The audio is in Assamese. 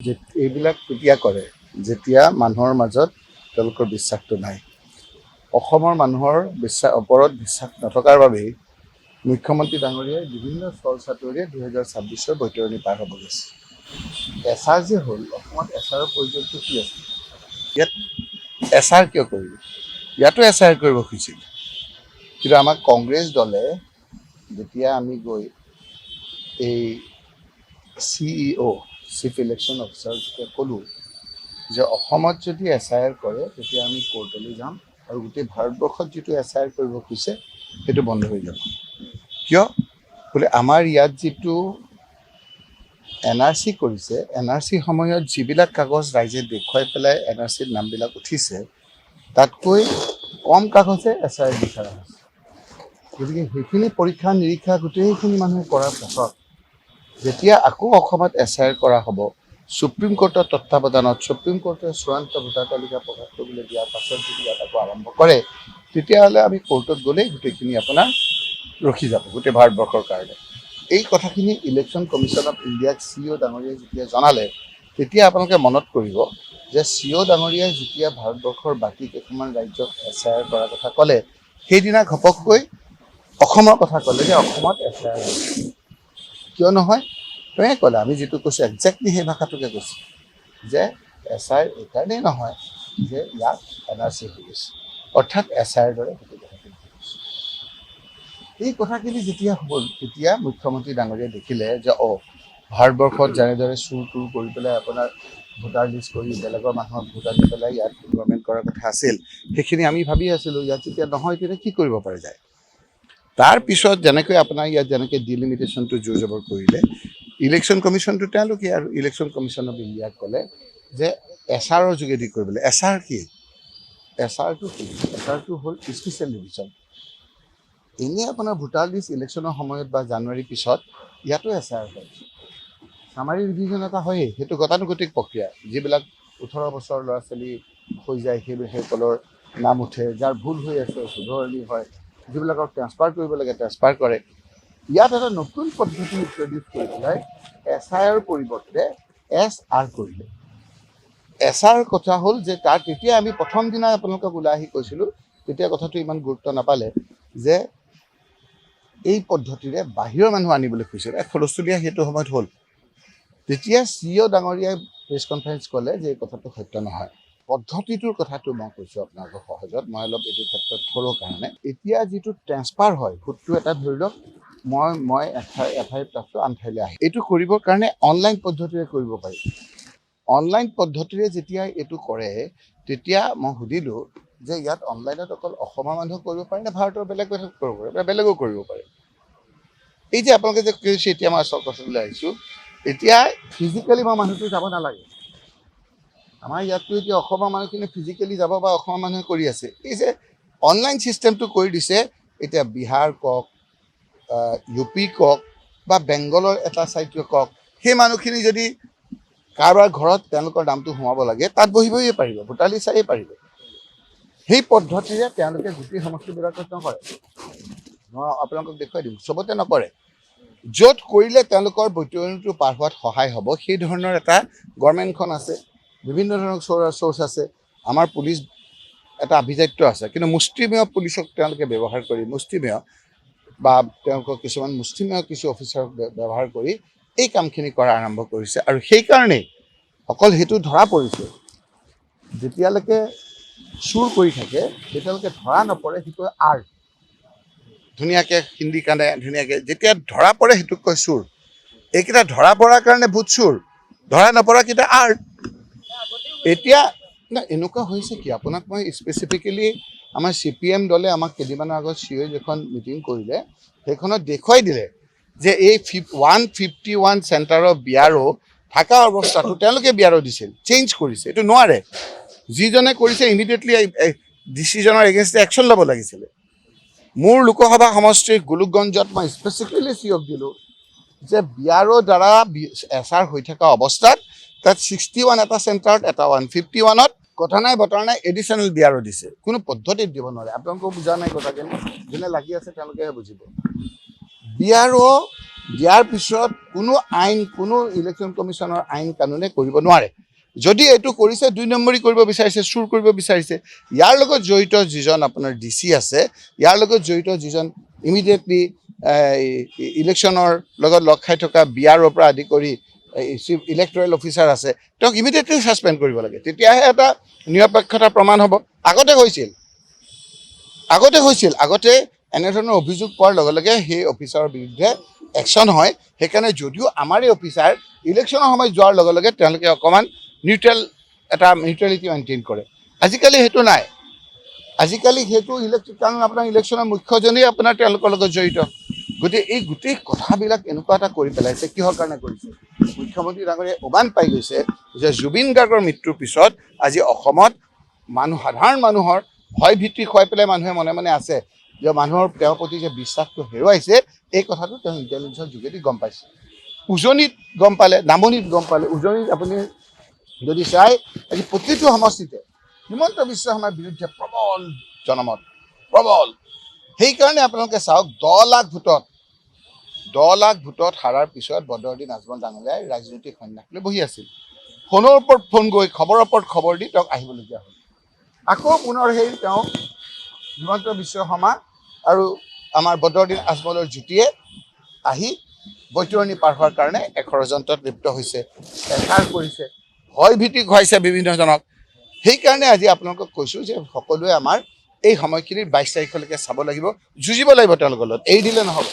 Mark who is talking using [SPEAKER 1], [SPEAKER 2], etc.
[SPEAKER 1] এইবিলাক কেতিয়া কৰে যেতিয়া মানুহৰ মাজত তেওঁলোকৰ বিশ্বাসটো নাই। অসমৰ মানুহৰ ওপৰত বিশ্বাস নথকাৰ বাবেই মুখ্যমন্ত্ৰী ডাঙৰীয়াই বিভিন্ন চল চাতুৰিৰে 2026 বৈতৰণি পাৰ হ'ব গৈছে। এছাৰ যে হ'ল, অসমত এছাৰৰ প্ৰয়োজনটো কি আছে? ইয়াত এছাৰ কিয় কৰিল? ইয়াতো এছাৰ কৰিব খুজিছিল, কিন্তু আমাক কংগ্ৰেছ দলে যেতিয়া আমি গৈ এই CEO চিফ ইলেকশ্যন অফিচাৰ যেতিয়া ক'লোঁ যে অসমত যদি SIR কৰে তেতিয়া আমি কোৰ্টলৈ যাম আৰু গোটেই ভাৰতবৰ্ষত যিটো SIR কৰিব খুজিছে সেইটো বন্ধ হৈ যাব। কিয়? বোলে আমাৰ ইয়াত যিটো NRC কৰিছে, NRC সময়ত যিবিলাক কাগজ ৰাইজে দেখুৱাই পেলাই NRCৰ নামবিলাক উঠিছে তাতকৈ কম কাগজে SIR বিচৰা হৈছে। গতিকে সেইখিনি পৰীক্ষা নিৰীক্ষা গোটেইখিনি মানুহে কৰাৰ পাছত যেতিয়া আকৌ অসমত SIR কৰা হ'ব, সুপ্ৰিম কোৰ্টৰ তত্বাৱধানত সুপ্ৰিম কোৰ্টে চূড়ান্ত ভোটাৰ তালিকা প্ৰকাশ কৰিবলৈ দিয়াৰ পাছত যদি ইয়াত আকৌ আৰম্ভ কৰে, তেতিয়াহ'লে আমি কোৰ্টত গ'লেই গোটেইখিনি আপোনাৰ ৰখি যাব গোটেই ভাৰতবৰ্ষৰ কাৰণে। এই কথাখিনি ইলেকশ্যন কমিশ্যন অফ ইণ্ডিয়াক CEO ডাঙৰীয়াই যেতিয়া জনালে, তেতিয়া আপোনালোকে মনত কৰিব যে CEO ডাঙৰীয়াই যেতিয়া ভাৰতবৰ্ষৰ বাকী কেইখনমান ৰাজ্যক SIR কৰাৰ কথা ক'লে, সেইদিনা ঘপককৈ অসমৰ কথা ক'লে যে অসমত SIR কিয় নহয়? তেওঁৱে ক'লে, আমি যিটো কৈছোঁ একজেক্টলি সেই ভাষাটোকে কৈছোঁ যে SIR এইকাৰণেই নহয় যে ইয়াত NRC হৈ গৈছে, অৰ্থাৎ SIR দৰে গোটেই কথাখিনি হৈ গৈছে। এই কথাখিনি যেতিয়া হ'ল, তেতিয়া মুখ্যমন্ত্ৰী ডাঙৰীয়াই দেখিলে যে ভাৰতবৰ্ষত যেনেদৰে চুৰ তুৰ কৰি পেলাই আপোনাৰ ভোটাৰ লিষ্ট কৰি বেলেগৰ মানুহক ভোট আনি পেলাই ইয়াত গভৰ্ণমেণ্ট কৰাৰ কথা আছিল, সেইখিনি আমি ভাবি আছিলোঁ ইয়াত যেতিয়া নহয় তেতিয়া কি কৰিব পৰা যায়। তাৰপিছত যেনেকৈ আপোনাৰ ইয়াত যেনেকৈ ডিলিমিটেশ্যনটো জোৰ জবৰ কৰিলে, ইলেকশ্যন কমিশ্যনটো তেওঁলোকে আৰু ইলেকশ্যন কমিশ্যন অফ ইণ্ডিয়াক ক'লে যে SRৰ যোগেদি কৰিবলৈ। SR কি? SRটো কি? SRটো হ'ল স্পেচিয়েল ডিভিজন। এনেই আপোনাৰ ভোটাৰ লিষ্ট ইলেকশ্যনৰ সময়ত বা জানুৱাৰীৰ পিছত ইয়াতো SR হয়, চামাৰী ৰিভিজন এটা হয়েই, সেইটো গতানুগতিক প্ৰক্ৰিয়া। যিবিলাক 18 বছৰ ল'ৰা ছোৱালী হৈ যায় সেইসকলৰ নাম উঠে, যাৰ ভুল হৈ আছে শুধৰণি হয়, যিবিলাকক ট্ৰেন্সফাৰ কৰিব লাগে ট্ৰেন্সফাৰ কৰে। ইয়াত এটা নতুন পদ্ধতি ইণ্ট্ৰডিউচ কৰি পেলাই SIৰ পৰিৱৰ্তে SR কৰিলে। SR কথা হ'ল যে তাৰ তেতিয়া আমি প্ৰথম দিনা আপোনালোকক ওলাই আহি কৈছিলোঁ, তেতিয়া কথাটো ইমান গুৰুত্ব নাপালে যে এই পদ্ধতিৰে বাহিৰৰ মানুহ আনিবলৈ খুজিছিল। এক হুলস্থুলীয়া সেইটো সময়ত হ'ল। তেতিয়া CEO ডাঙৰীয়াই প্ৰেছ কনফাৰেঞ্চ ক'লে যে এই কথাটো সত্য নহয়। পদ্ধতিটোৰ কথাটো মই কৈছোঁ আপোনালোকক সহজত, মই অলপ এইটো ক্ষেত্ৰত থ'ৰৰ কাৰণে। এতিয়া যিটো ট্ৰেন্সফাৰ হয়, ভোটটো এটা ধৰি লওক মই এঠাইৰ পৰা আন ঠাইলৈ আহি, এইটো কৰিবৰ কাৰণে অনলাইন পদ্ধতিৰে কৰিব পাৰি। অনলাইন পদ্ধতিৰে যেতিয়া এইটো কৰে, তেতিয়া মই সুধিলোঁ যে ইয়াত অনলাইনত অকল অসমৰ মানুহ কৰিব পাৰে নে ভাৰতৰ বেলেগ বেলেগ কৰিব পাৰে? বেলেগো কৰিব পাৰে। এই যে আপোনালোকে যে কৈছে, এতিয়া মই আচল কথালৈ আহিছোঁ, এতিয়া ফিজিকেলি মই মানুহটো যাব নালাগে। আমাৰ ইয়াততো এতিয়া অসমৰ মানুহখিনি ফিজিকেলি যাব বা অসমৰ মানুহে কৰি আছে। এই যে অনলাইন ছিষ্টেমটো কৰি দিছে, এতিয়া বিহাৰ কওক, UP কওক বা বেংগলৰ এটা ছাইডে কওক, সেই মানুহখিনি যদি কাৰোবাৰ ঘৰত তেওঁলোকৰ নামটো সোমাব লাগে, তাত বহিবই পাৰিব, ভোটাৰ লিষ্ট চায়েই পাৰিব। সেই পদ্ধতিৰে তেওঁলোকে গোটেই সমষ্টিবিলাকত নকৰে। মই আপোনালোকক দেখুৱাই দিম, চবতে নকৰে। য'ত কৰিলে তেওঁলোকৰ বৈতৰণিটো পাৰ হোৱাত সহায় হ'ব, সেই ধৰণৰ এটা গভৰ্ণমেণ্টখন আছে, বিভিন্ন ধৰণৰ চ'ৰ্চ আছে। আমাৰ পুলিচ এটা আভিজাত্য আছে, কিন্তু মুষ্টিমেয় পুলিচক তেওঁলোকে ব্যৱহাৰ কৰি, মুষ্টিমেয় বা তেওঁলোকৰ কিছুমান মুষ্টিমেয় কিছু অফিচাৰক ব্যৱহাৰ কৰি এই কামখিনি কৰা আৰম্ভ কৰিছে। আৰু সেইকাৰণেই অকল সেইটো ধৰা পৰিছে, যেতিয়ালৈকে চুৰ কৰি থাকে তেতিয়ালৈকে ধৰা নপৰে, সেইটো আৰ্ট। ধুনীয়াকৈ হিন্দী কান্দে ধুনীয়াকৈ, যেতিয়া ধৰা পৰে সেইটোক কয় চুৰ। এইকেইটা ধৰা পৰাৰ কাৰণে ভূত চুৰ, ধৰা নপৰাকেইটা আৰ্ট। এতিয়া এনেকুৱা হৈছে কি, আপোনাক মই স্পেচিফিকেলি আমাৰ CPM দলে আমাক কেইদিনমানৰ আগত COই এখন মিটিং কৰিলে, সেইখনত দেখুৱাই দিলে যে এই 151 চেণ্টাৰৰ BRO থকা অৱস্থাটো তেওঁলোকে BRO দিছিল, চেঞ্জ কৰিছে। এইটো নোৱাৰে, যিজনে কৰিছে ইমিডিয়েটলি ডিচিজনৰ এগেইনষ্টে একশ্যন ল'ব লাগিছিলে। মোৰ লোকসভা সমষ্টিৰ গোলোকগঞ্জত মই স্পেচিফিকেলি COক দিলোঁ যে BRO দ্বাৰা SR হৈ থকা অৱস্থাত তাত 61 এটা চেণ্টাৰত, এটা 151ত কথা নাই বতৰা নাই এডিশ্যনেল BRO দিছে। কোনো পদ্ধতিত দিব নোৱাৰে। আপোনালোকেও বুজা নাই কথাখিনি, যোনে লাগি আছে তেওঁলোকেহে বুজিব। BRO দিয়াৰ পিছত কোনো ইলেকশ্যন কমিশ্যনৰ আইন কানুনে কৰিব নোৱাৰে। যদি এইটো কৰিছে ২ নম্বৰী কৰিব বিচাৰিছে, চুৰ কৰিব বিচাৰিছে, ইয়াৰ লগত জড়িত যিজন আপোনাৰ DC আছে, ইয়াৰ লগত জড়িত যিজন ইমিডিয়েটলি ইলেকশ্যনৰ লগত লগ খাই থকা BROৰ পৰা আদি কৰি চিফ ইলেক্টৰেল অফিচাৰ আছে, তেওঁক ইমিডিয়েটলি ছাছপেণ্ড কৰিব লাগে। তেতিয়াহে এটা নিৰপেক্ষতা প্ৰমাণ হ'ব। আগতে এনেধৰণৰ অভিযোগ পোৱাৰ লগে লগে সেই অফিচাৰৰ বিৰুদ্ধে একশ্যন হয়। সেইকাৰণে যদিও আমাৰ এই অফিচাৰ ইলেকশ্যনৰ সময়ত যোৱাৰ লগে লগে তেওঁলোকে অকণমান নিউট্ৰেলিটি মেইনটেইন কৰে। আজিকালি সেইটো নাই। আজিকালি সেইটো কাৰণ আপোনাৰ ইলেকশ্যনৰ মুখ্যজনেই আপোনাৰ তেওঁলোকৰ লগত জড়িত। গতিকে এই গোটেই কথাবিলাক এনেকুৱা এটা কৰি পেলাইছে, কিহৰ কাৰণে কৰিছে? মুখ্যমন্ত্ৰী ডাঙৰীয়াই উমান পাই গৈছে যে জুবিন গাৰ্গৰ মৃত্যুৰ পিছত আজি অসমত সাধাৰণ মানুহৰ ভয় ভীতি খুৱাই পেলাই মানুহে মনে মনে আছে যে মানুহৰ তেওঁৰ প্ৰতি যে বিশ্বাসটো হেৰুৱাইছে, এই কথাটো তেওঁ ইণ্টেলিজেন্সৰ যোগেদি গম পাইছে। উজনিত গম পালে, নামনিত গম পালে। উজনিত আপুনি যদি চাই আজি প্ৰতিটো সমষ্টিতে হিমন্ত বিশ্ব শৰ্মাৰ বিৰুদ্ধে প্ৰবল জনমত, প্ৰবল। সেইকাৰণে আপোনালোকে চাওক 10 লাখ ভোটত হাৰাৰ পিছত বদৰুদ্দিন আজমল ডাঙৰীয়াই ৰাজনৈতিক সন্ন্যাস লৈ বহি আছিল। ফোনৰ ওপৰত ফোন গৈ খবৰৰ ওপৰত খবৰ দি তেওঁক আহিবলগীয়া হ'ল। আকৌ পুনৰ সেই তেওঁ হিমন্ত বিশ্ব শৰ্মা আৰু আমাৰ বদৰুদ্দিন আজমলৰ যুতিয়ে আহি বৈতৰণি পাৰ হোৱাৰ কাৰণে এক ষড়যন্ত্ৰত লিপ্ত হৈছে, এথাৰ কৰিছে, ভয় ভীতি খুৱাইছে বিভিন্নজনক। সেইকাৰণে আজি আপোনালোকক কৈছোঁ যে সকলোৱে আমাৰ এই সময়খিনিৰ 22 তাৰিখলৈকে চাব লাগিব, যুঁজিব লাগিব তেওঁলোকৰ লগত, এৰি দিলে নহ'ব।